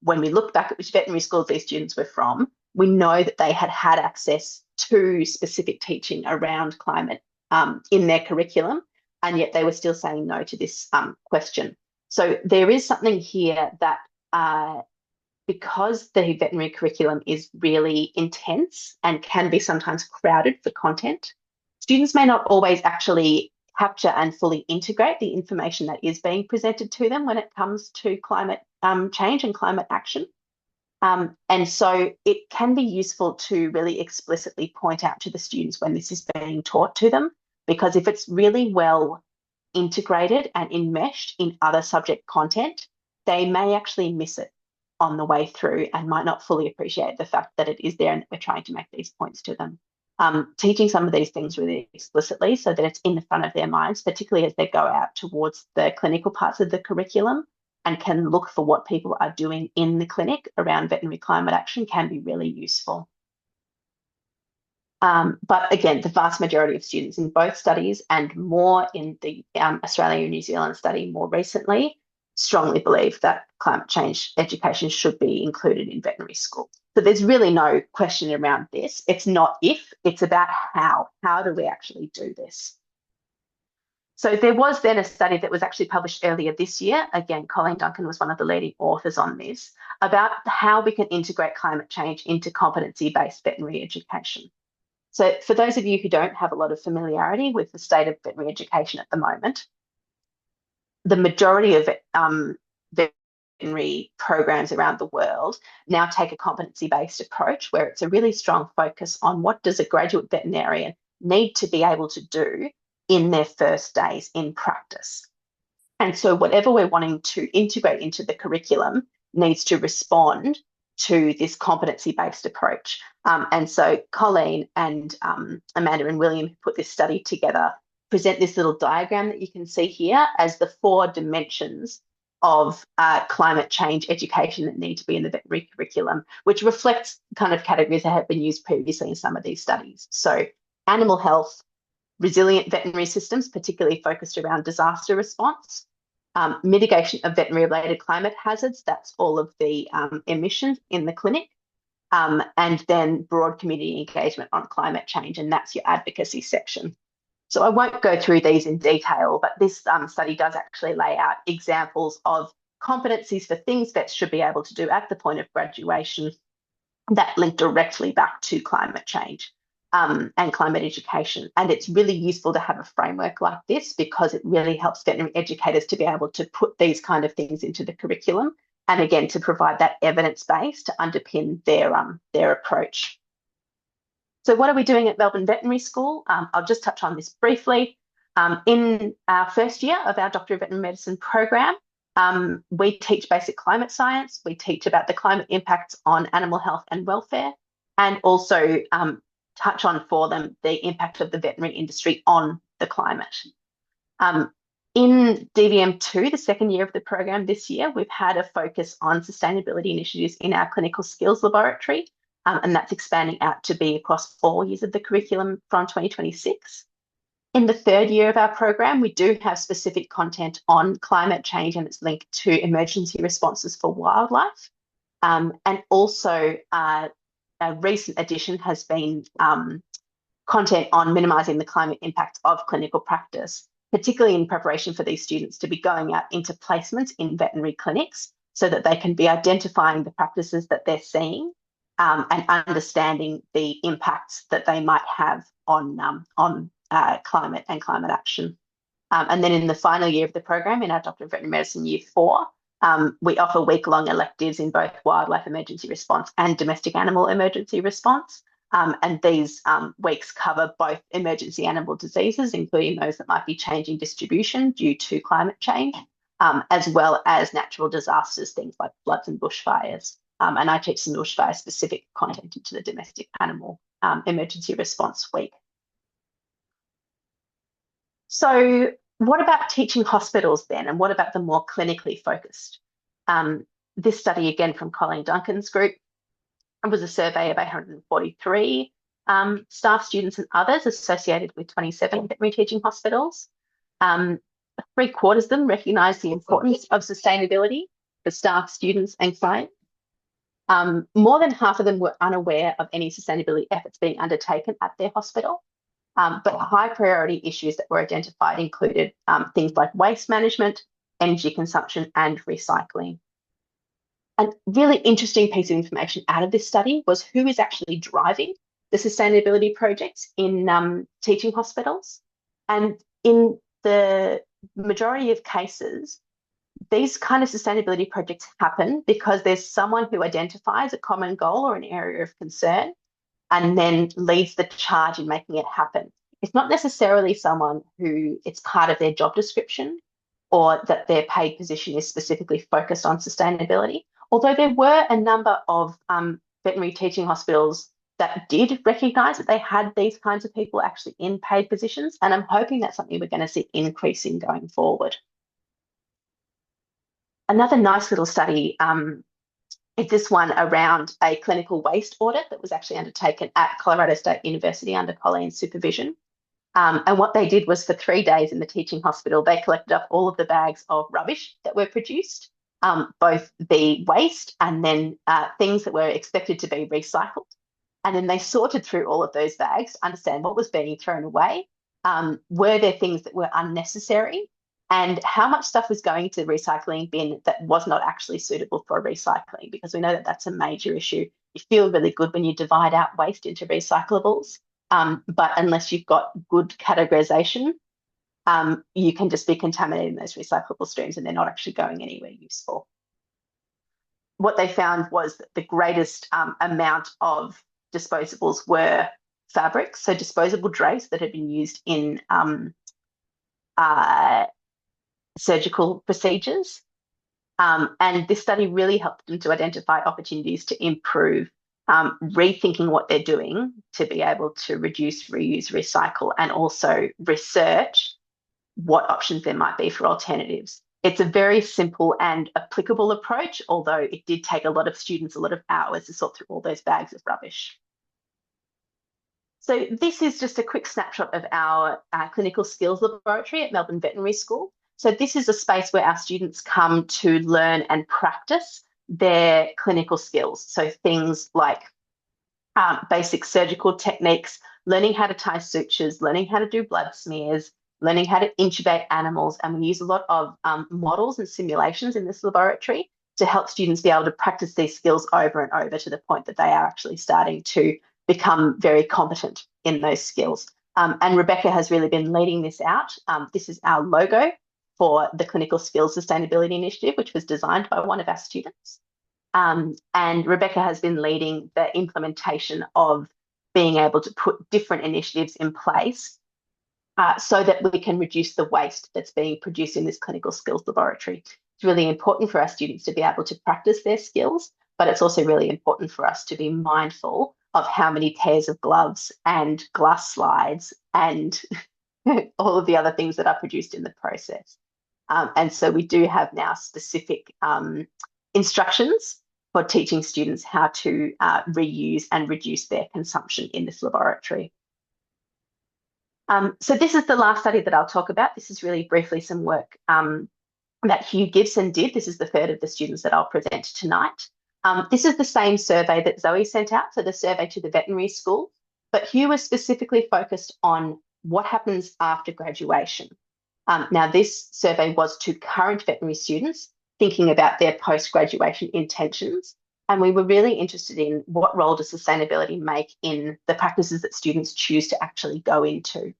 when we look back at which veterinary schools these students were from, we know that they had had access to specific teaching around climate in their curriculum, and yet they were still saying no to this question. So there is something here that because the veterinary curriculum is really intense and can be sometimes crowded for content, students may not always actually capture and fully integrate the information that is being presented to them when it comes to climate change and climate action. And so it can be useful to really explicitly point out to the students when this is being taught to them, because if it's really well integrated and enmeshed in other subject content, they may actually miss it on the way through and might not fully appreciate the fact that it is there and that we're trying to make these points to them. Teaching some of these things really explicitly so that it's in the front of their minds, particularly as they go out towards the clinical parts of the curriculum and can look for what people are doing in the clinic around veterinary climate action, can be really useful. But again, the vast majority of students in both studies, and more in the Australia and New Zealand study more recently, strongly believe that climate change education should be included in veterinary school. So there's really no question around this. It's not if, it's about how. How do we actually do this? So there was then a study that was actually published earlier this year. Again, Colleen Duncan was one of the leading authors on this, about how we can integrate climate change into competency-based veterinary education. So for those of you who don't have a lot of familiarity with the state of veterinary education at the moment, the majority of veterinary programs around the world now take a competency-based approach, where it's a really strong focus on what does a graduate veterinarian need to be able to do in their first days in practice. And so whatever we're wanting to integrate into the curriculum needs to respond to this competency-based approach. And so Colleen and Amanda and William, who put this study together, present this little diagram that you can see here as the 4 dimensions of climate change education that need to be in the veterinary curriculum, which reflects kind of categories that have been used previously in some of these studies. So animal health, resilient veterinary systems, particularly focused around disaster response, mitigation of veterinary-related climate hazards, that's all of the emissions in the clinic, and then broad community engagement on climate change, and that's your advocacy section. So I won't go through these in detail, but this study does actually lay out examples of competencies for things vets should be able to do at the point of graduation that link directly back to climate change and climate education. And it's really useful to have a framework like this, because it really helps veterinary educators to be able to put these kind of things into the curriculum, and again, to provide that evidence base to underpin their approach. So what are we doing at Melbourne Veterinary School? I'll just touch on this briefly. In our first year of our Doctor of Veterinary Medicine program, we teach basic climate science. We teach about the climate impacts on animal health and welfare, and also touch on for them the impact of the veterinary industry on the climate. In DVM2, the second year of the program this year, we've had a focus on sustainability initiatives in our clinical skills laboratory, and that's expanding out to be across all years of the curriculum from 2026. In the third year of our program, we do have specific content on climate change and its link to emergency responses for wildlife. And also a recent addition has been content on minimising the climate impact of clinical practice, particularly in preparation for these students to be going out into placements in veterinary clinics so that they can be identifying the practices that they're seeing and understanding the impacts that they might have on climate and climate action. And then in the final year of the program, in our Doctor of Veterinary Medicine Year 4, we offer week-long electives in both wildlife emergency response and domestic animal emergency response. And these weeks cover both emergency animal diseases, including those that might be changing distribution due to climate change, as well as natural disasters, things like floods and bushfires. And I teach some bushfire-specific content into the domestic animal emergency response week. So what about teaching hospitals then, and what about the more clinically focused? This study, again from Colleen Duncan's group, was a survey of 843 staff, students and others associated with 27 veterinary teaching hospitals. 3/4 of them recognised the importance of sustainability for staff, students and clients. More than half of them were unaware of any sustainability efforts being undertaken at their hospital. But high priority issues that were identified included things like waste management, energy consumption, and recycling. A really interesting piece of information out of this study was who is actually driving the sustainability projects in teaching hospitals. And in the majority of cases, these kind of sustainability projects happen because there's someone who identifies a common goal or an area of concern and then leads the charge in making it happen. It's not necessarily someone who it's part of their job description or that their paid position is specifically focused on sustainability, although there were a number of veterinary teaching hospitals that did recognise that they had these kinds of people actually in paid positions, and I'm hoping that's something we're going to see increasing going forward. Another nice little study is this one around a clinical waste audit that was actually undertaken at Colorado State University under Colleen's supervision. And what they did was for 3 days in the teaching hospital, they collected up all of the bags of rubbish that were produced, both the waste and then things that were expected to be recycled. And then they sorted through all of those bags to understand what was being thrown away, were there things that were unnecessary, and how much stuff was going to the recycling bin that was not actually suitable for recycling, because we know that that's a major issue. You feel really good when you divide out waste into recyclables, but unless you've got good categorization, you can just be contaminating those recyclable streams and they're not actually going anywhere useful. What they found was that the greatest amount of disposables were fabrics, so disposable drapes that had been used in surgical procedures. And this study really helped them to identify opportunities to improve, rethinking what they're doing to be able to reduce, reuse, recycle, and also research what options there might be for alternatives. It's a very simple and applicable approach, although it did take a lot of students a lot of hours to sort through all those bags of rubbish. So this is just a quick snapshot of our clinical skills laboratory at Melbourne Veterinary School. So this is a space where our students come to learn and practice their clinical skills. So things like basic surgical techniques, learning how to tie sutures, learning how to do blood smears, learning how to intubate animals. And we use a lot of models and simulations in this laboratory to help students be able to practice these skills over and over to the point that they are actually starting to become very competent in those skills. And Rebecca has really been leading this out. This is our logo for the Clinical Skills Sustainability Initiative, which was designed by one of our students. And Rebecca has been leading the implementation of being able to put different initiatives in place so that we can reduce the waste that's being produced in this clinical skills laboratory. It's really important for our students to be able to practice their skills, but it's also really important for us to be mindful of how many pairs of gloves and glass slides and all of the other things that are produced in the process. And so we do have now specific instructions for teaching students how to reuse and reduce their consumption in this laboratory. So this is the last study that I'll talk about. This is really briefly some work that Hugh Gibson did. This is the third of the students that I'll present tonight. This is the same survey that Zoe sent out, so the survey to the veterinary school, but Hugh was specifically focused on what happens after graduation. Now, this survey was to current veterinary students thinking about their post-graduation intentions, and we were really interested in what role does sustainability make in the practices that students choose to actually go into.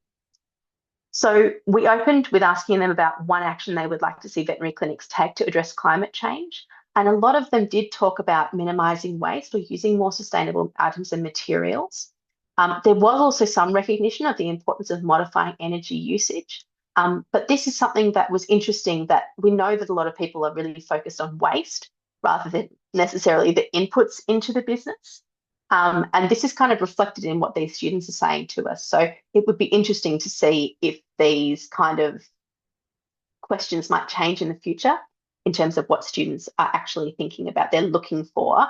So we opened with asking them about one action they would like to see veterinary clinics take to address climate change. And a lot of them did talk about minimising waste or using more sustainable items and materials. There was also some recognition of the importance of modifying energy usage. But this is something that was interesting, that we know that a lot of people are really focused on waste rather than necessarily the inputs into the business. And this is kind of reflected in what these students are saying to us. So it would be interesting to see if these kind of questions might change in the future in terms of what students are actually thinking about, they're looking for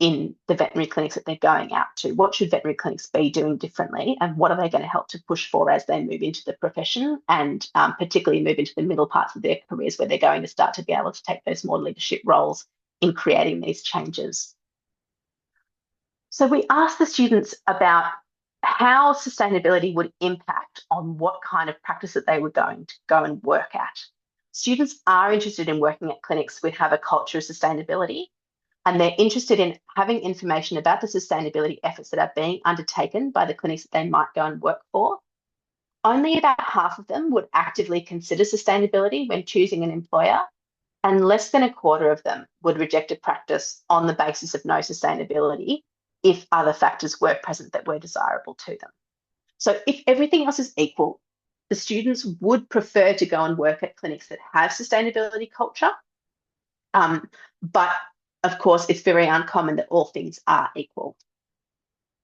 in the veterinary clinics that they're going out to. What should veterinary clinics be doing differently, and what are they going to help to push for as they move into the profession, and particularly move into the middle parts of their careers where they're going to start to be able to take those more leadership roles in creating these changes. So we asked the students about how sustainability would impact on what kind of practice that they were going to go and work at. Students are interested in working at clinics which have a culture of sustainability, and they're interested in having information about the sustainability efforts that are being undertaken by the clinics that they might go and work for. Only about half of them would actively consider sustainability when choosing an employer, and less than a quarter of them would reject a practice on the basis of no sustainability if other factors were present that were desirable to them. So if everything else is equal, the students would prefer to go and work at clinics that have sustainability culture. But of course, it's very uncommon that all things are equal.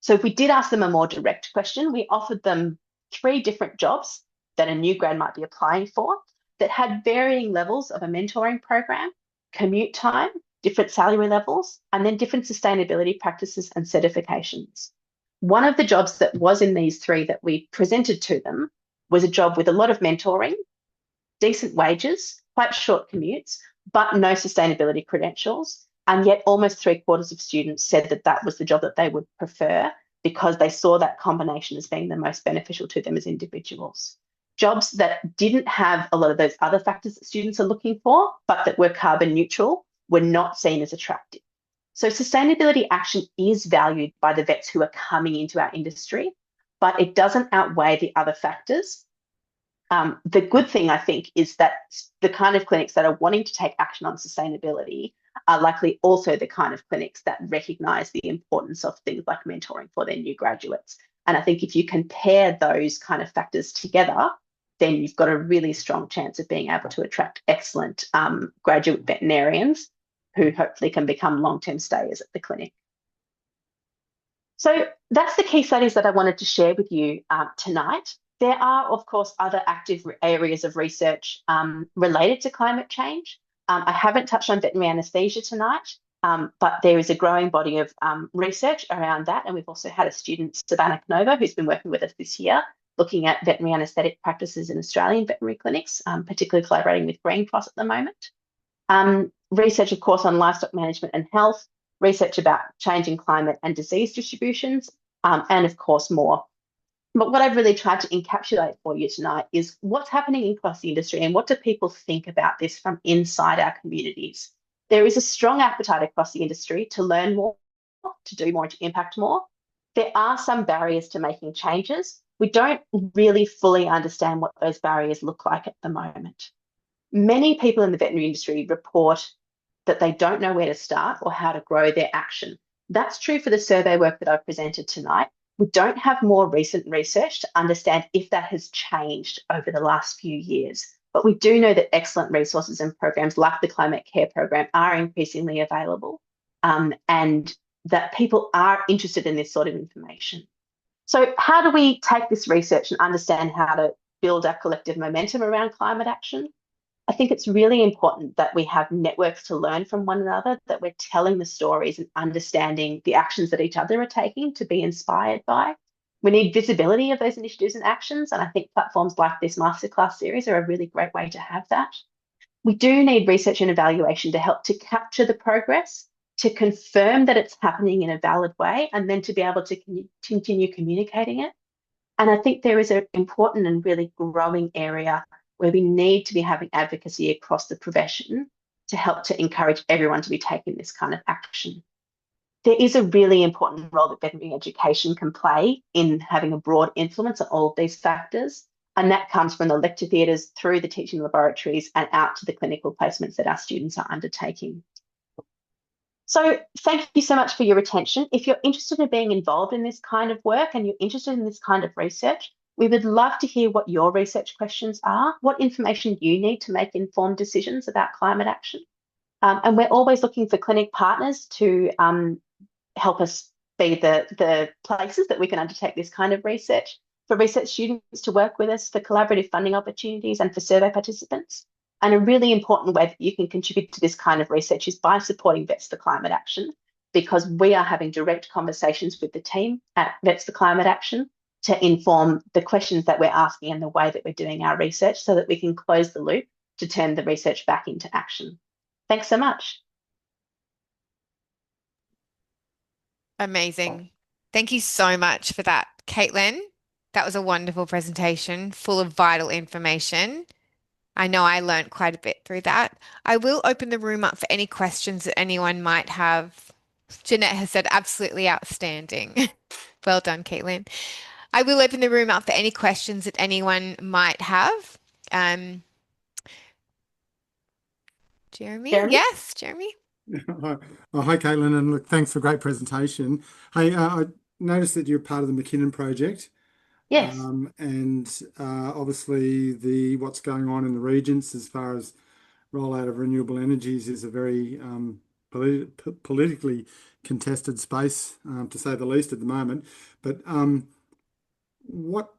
So if we did ask them a more direct question, we offered them 3 different jobs that a new grad might be applying for that had varying levels of a mentoring program, commute time, different salary levels, and then different sustainability practices and certifications. One of the jobs that was in these 3 that we presented to them was a job with a lot of mentoring, decent wages, quite short commutes, but no sustainability credentials. And yet almost 3/4 of students said that that was the job that they would prefer because they saw that combination as being the most beneficial to them as individuals. Jobs that didn't have a lot of those other factors that students are looking for, but that were carbon neutral, were not seen as attractive. So sustainability action is valued by the vets who are coming into our industry, but it doesn't outweigh the other factors. The good thing, I think, is that the kind of clinics that are wanting to take action on sustainability are likely also the kind of clinics that recognise the importance of things like mentoring for their new graduates. And I think if you compare those kind of factors together, then you've got a really strong chance of being able to attract excellent graduate veterinarians who hopefully can become long-term stayers at the clinic. So that's the key studies that I wanted to share with you tonight. There are, of course, other active areas of research related to climate change. I haven't touched on veterinary anaesthesia tonight, but there is a growing body of research around that. And we've also had a student, Savannah Canova, who's been working with us this year, looking at veterinary anaesthetic practices in Australian veterinary clinics, particularly collaborating with Green Cross at the moment. Research, of course, on livestock management and health, research about changing climate and disease distributions, and of course more. But what I've really tried to encapsulate for you tonight is what's happening across the industry and what do people think about this from inside our communities. There is a strong appetite across the industry to learn more, to do more, to impact more. There are some barriers to making changes. We don't really fully understand what those barriers look like at the moment. Many people in the veterinary industry report that they don't know where to start or how to grow their action. That's true for the survey work that I've presented tonight. We don't have more recent research to understand if that has changed over the last few years, but we do know that excellent resources and programs like the Climate Care program are increasingly available, and that people are interested in this sort of information. So how do we take this research and understand how to build our collective momentum around climate action? I think it's really important that we have networks to learn from one another, that we're telling the stories and understanding the actions that each other are taking to be inspired by. We need visibility of those initiatives and actions, and I think platforms like this masterclass series are a really great way to have that. We do need research and evaluation to help to capture the progress, to confirm that it's happening in a valid way, and then to be able to continue communicating it. And I think there is an important and really growing area where we need to be having advocacy across the profession to help to encourage everyone to be taking this kind of action. There is a really important role that veterinary education can play in having a broad influence on all of these factors. And that comes from the lecture theatres through the teaching laboratories and out to the clinical placements that our students are undertaking. So thank you so much for your attention. If you're interested in being involved in this kind of work and you're interested in this kind of research, we would love to hear what your research questions are, what information you need to make informed decisions about climate action. And we're always looking for clinic partners to help us be the places that we can undertake this kind of research, for research students to work with us, for collaborative funding opportunities, and for survey participants. And a really important way that you can contribute to this kind of research is by supporting Vets for Climate Action, because we are having direct conversations with the team at Vets for Climate Action to inform the questions that we're asking and the way that we're doing our research so that we can close the loop to turn the research back into action. Thanks so much. Amazing. Thank you so much for that, Caitlin. That was a wonderful presentation, full of vital information. I know I learned quite a bit through that. I will open the room up for any questions that anyone might have. Jeanette has said absolutely outstanding. Well done, Caitlin. I will open the room up for any questions that anyone might have. Um, Jeremy? Jeremy? Yes, Jeremy? Hi, hi, Caitlin, and look, thanks for a great presentation. Hey, I noticed that you're part of the McKinnon project, Yes. and obviously the what's going on in the regions as far as rollout of renewable energies is a very politically contested space, to say the least, at the moment. But what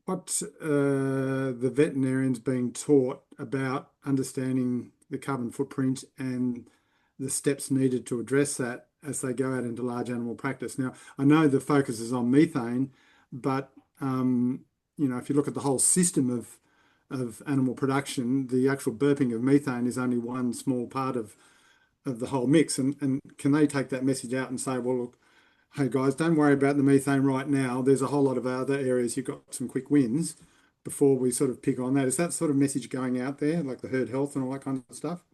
the veterinarians being taught about understanding the carbon footprint and the steps needed to address that as they go out into large animal practice. Now, I know the focus is on methane, but if you look at the whole system of animal production, the actual burping of methane is only one small part of the whole mix. And can they take that message out and say, well, look, hey guys, don't worry about the methane right now. There's a whole lot of other areas you've got some quick wins before we sort of pick on that. Is that sort of message going out there, like the herd health and all that kind of stuff?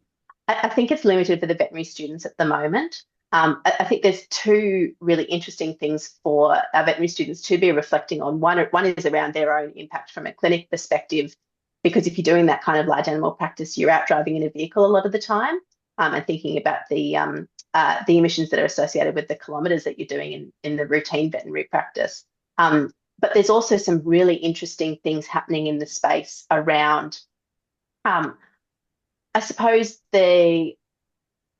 I think it's limited for the veterinary students at the moment. I think there's two really interesting things for our veterinary students to be reflecting on. One is around their own impact from a clinic perspective, because if you're doing that kind of large animal practice, you're out driving in a vehicle a lot of the time, and thinking about the emissions that are associated with the kilometres that you're doing in the routine veterinary practice. But there's also some really interesting things happening in the space around, I suppose, the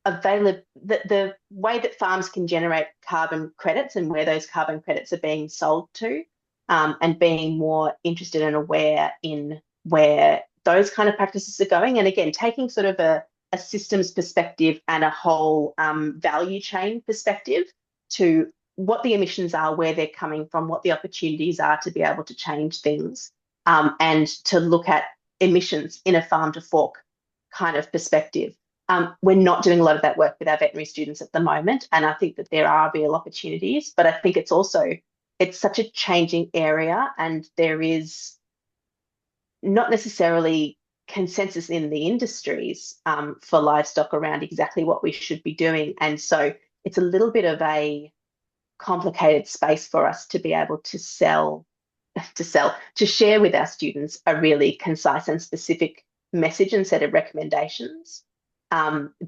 way that farms can generate carbon credits and where those carbon credits are being sold to, and being more interested and aware in where those kind of practices are going. And again, taking sort of a systems perspective and a whole value chain perspective to what the emissions are, where they're coming from, what the opportunities are to be able to change things, and to look at emissions in a farm to fork kind of perspective. We're not doing a lot of that work with our veterinary students at the moment, and I think that there are real opportunities, but I think it's such a changing area, and there is not necessarily consensus in the industries for livestock around exactly what we should be doing. And so it's a little bit of a complicated space for us to be able to share with our students a really concise and specific message and set of recommendations,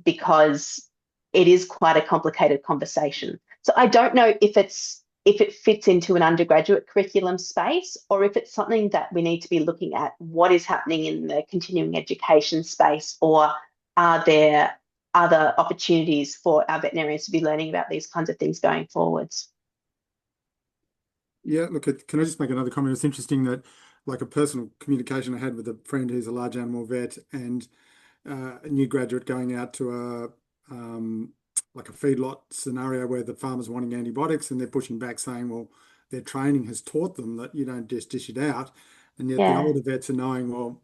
because it is quite a complicated conversation. So I don't know if it fits into an undergraduate curriculum space, or if it's something that we need to be looking at what is happening in the continuing education space, or are there other opportunities for our veterinarians to be learning about these kinds of things going forwards? Yeah, look, can I just make another comment? It's interesting that, like, a personal communication I had with a friend who's a large animal vet, and a new graduate going out to like a feedlot scenario where the farmer's wanting antibiotics and they're pushing back saying, well, their training has taught them that you don't just dish it out. And yet the Yeah. older vets are knowing, well,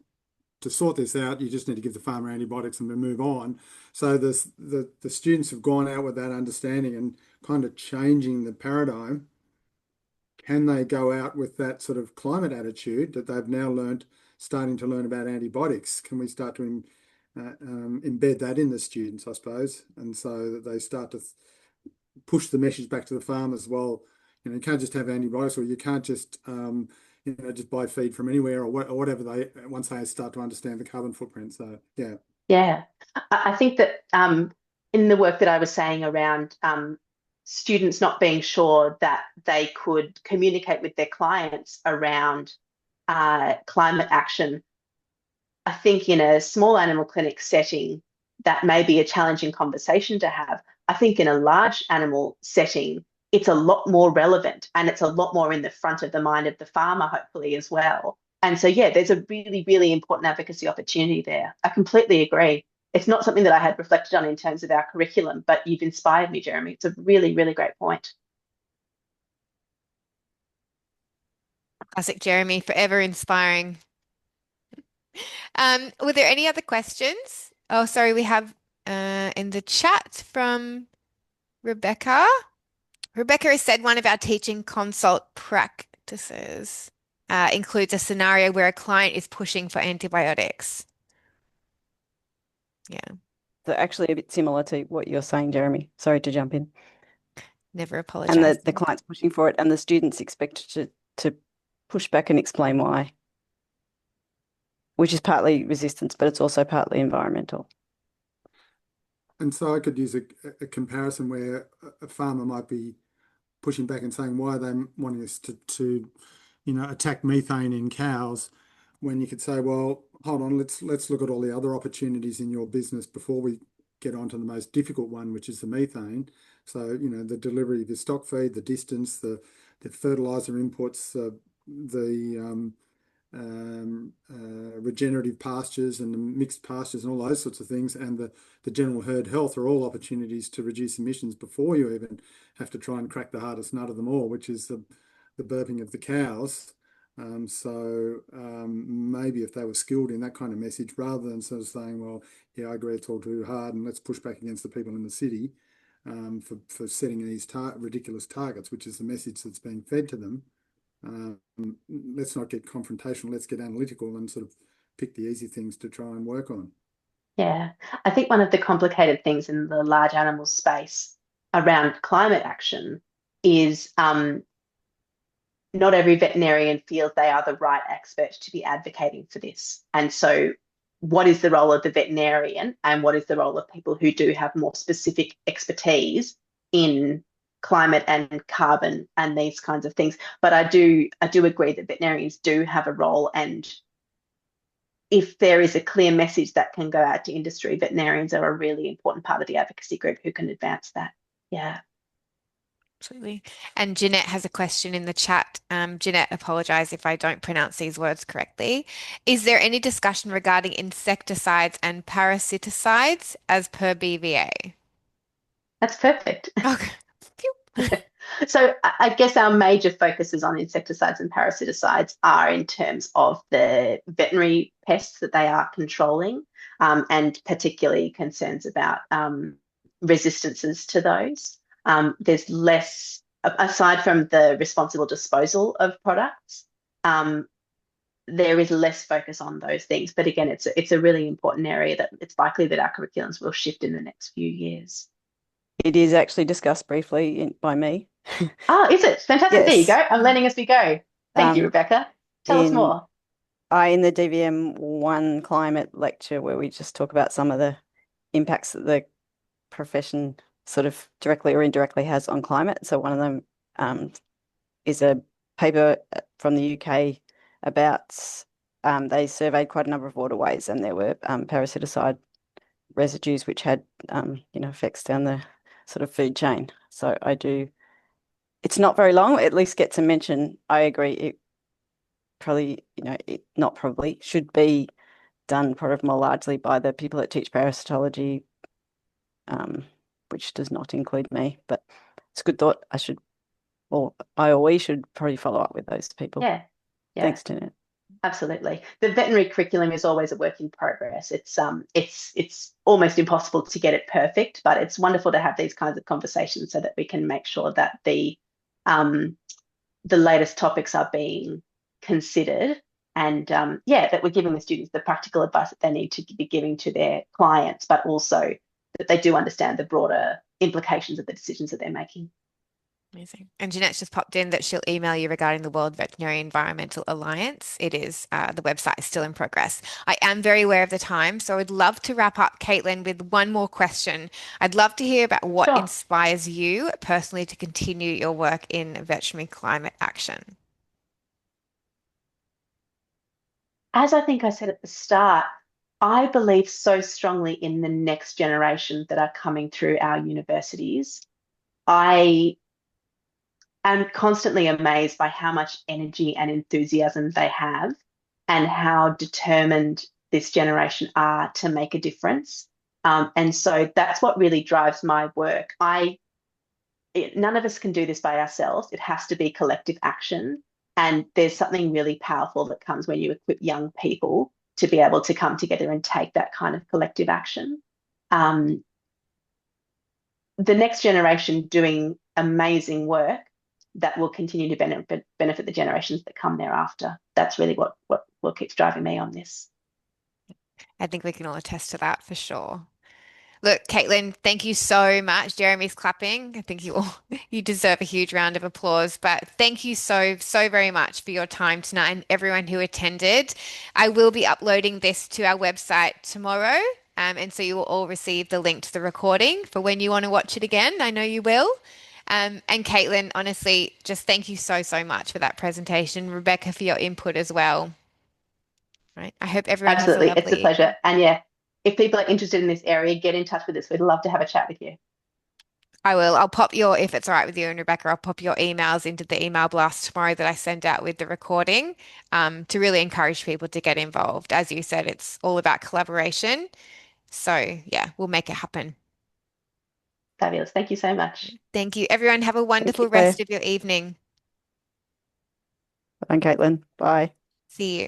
to sort this out, you just need to give the farmer antibiotics and we move on. So the students have gone out with that understanding and kind of changing the paradigm. Can they go out with that sort of climate attitude that they've now learned, starting to learn about antibiotics? Can we start to embed that in the students, I suppose, and so that they start to push the message back to the farmers? Well, you can't just have antibiotics, or you can't just just buy feed from anywhere, or whatever once they start to understand the carbon footprint. So yeah. Yeah, I think that in the work that I was saying around students not being sure that they could communicate with their clients around climate action, I think in a small animal clinic setting, that may be a challenging conversation to have. I think in a large animal setting, it's a lot more relevant and it's a lot more in the front of the mind of the farmer, hopefully, as well. And so, yeah, there's a really, really important advocacy opportunity there. I completely agree. It's not something that I had reflected on in terms of our curriculum, but you've inspired me, Jeremy. It's a really, really great point. Classic Jeremy, forever inspiring. Were there any other questions? Oh, sorry, we have in the chat from Rebecca. Rebecca has said one of our teaching consult practices includes a scenario where a client is pushing for antibiotics. Yeah, So actually a bit similar to what you're saying, Jeremy. Sorry to jump in. never And apologize. the client's pushing for it and the student's expected to push back and explain why, which is partly resistance, but it's also partly environmental. And so I could use a comparison where a farmer might be pushing back and saying, why are they wanting us to attack methane in cows, when you could say, well, hold on, let's look at all the other opportunities in your business before we get on to the most difficult one, which is the methane. So, the delivery of your stock feed, the distance, the fertilizer inputs, the regenerative pastures and the mixed pastures and all those sorts of things, and the general herd health are all opportunities to reduce emissions before you even have to try and crack the hardest nut of them all, which is the burping of the cows. Maybe if they were skilled in that kind of message, rather than sort of saying, well, yeah, I agree, it's all too hard and let's push back against the people in the city for setting these ridiculous targets, which is the message that's being fed to them. Let's not get confrontational, let's get analytical and sort of pick the easy things to try and work on. Yeah, I think one of the complicated things in the large animal space around climate action is not every veterinarian feels they are the right expert to be advocating for this. And so what is the role of the veterinarian and what is the role of people who do have more specific expertise in climate and carbon and these kinds of things? But I do agree that veterinarians do have a role, and if there is a clear message that can go out to industry, veterinarians are a really important part of the advocacy group who can advance that. Yeah. Absolutely. And Jeanette has a question in the chat. Jeanette, apologize if I don't pronounce these words correctly. Is there any discussion regarding insecticides and parasiticides as per BVA? That's perfect. Okay. So I guess our major focuses on insecticides and parasiticides are in terms of the veterinary pests that they are controlling, and particularly concerns about resistances to those. There's less, aside from the responsible disposal of products, there is less focus on those things. But again, it's a really important area that it's likely that our curriculums will shift in the next few years. It is actually discussed briefly by me. Oh, is it? Fantastic. Yes. There you go. I'm learning as we go. Thank you, Rebecca. Tell us more. In the DVM 1 climate lecture, where we just talk about some of the impacts that the profession sort of directly or indirectly has on climate. So one of them is a paper from the UK about they surveyed quite a number of waterways, and there were parasiticide residues which had effects down the sort of food chain. So it's not very long, at least gets a mention. I agree, it probably, should be done probably more largely by the people that teach parasitology, which does not include me, but it's a good thought. I or we should probably follow up with those people. Yeah. Thanks, Jeanette. Absolutely. The veterinary curriculum is always a work in progress. It's almost impossible to get it perfect, but it's wonderful to have these kinds of conversations so that we can make sure that the latest topics are being considered, and yeah, that we're giving the students the practical advice that they need to be giving to their clients, but also that they do understand the broader implications of the decisions that they're making. Amazing. And Jeanette's just popped in that she'll email you regarding the World Veterinary Environmental Alliance. It is the website is still in progress. I am very aware of the time, so I'd love to wrap up, Caitlin, with one more question. I'd love to hear about what Sure. inspires you personally to continue your work in veterinary climate action. As I think I said at the start, I believe so strongly in the next generation that are coming through our universities. I am constantly amazed by how much energy and enthusiasm they have and how determined this generation are to make a difference. And so that's what really drives my work. None of us can do this by ourselves. It has to be collective action. And there's something really powerful that comes when you equip young people to be able to come together and take that kind of collective action. Um, the next generation doing amazing work that will continue to benefit the generations that come thereafter. That's really what keeps driving me on this. I think we can all attest to that for sure. Look, Caitlin, thank you so much. Jeremy's clapping. I think you all you deserve a huge round of applause. But thank you so very much for your time tonight and everyone who attended. I will be uploading this to our website tomorrow. And so you will all receive the link to the recording for when you want to watch it again. I know you will. And Caitlin, honestly, just thank you so much for that presentation. Rebecca, for your input as well. Right. I hope everyone has a Absolutely. It's a lovely pleasure. evening. And yeah, if people are interested in this area, get in touch with us. We'd love to have a chat with you. I will. I'll pop your, if it's all right with you and Rebecca, I'll pop your emails into the email blast tomorrow that I send out with the recording, to really encourage people to get involved. As you said, it's all about collaboration. So yeah, we'll make it happen. Fabulous. Thank you so much. Thank you. Everyone, have a Thank you, wonderful Claire. rest of your evening. Bye, Caitlin. Bye. See you.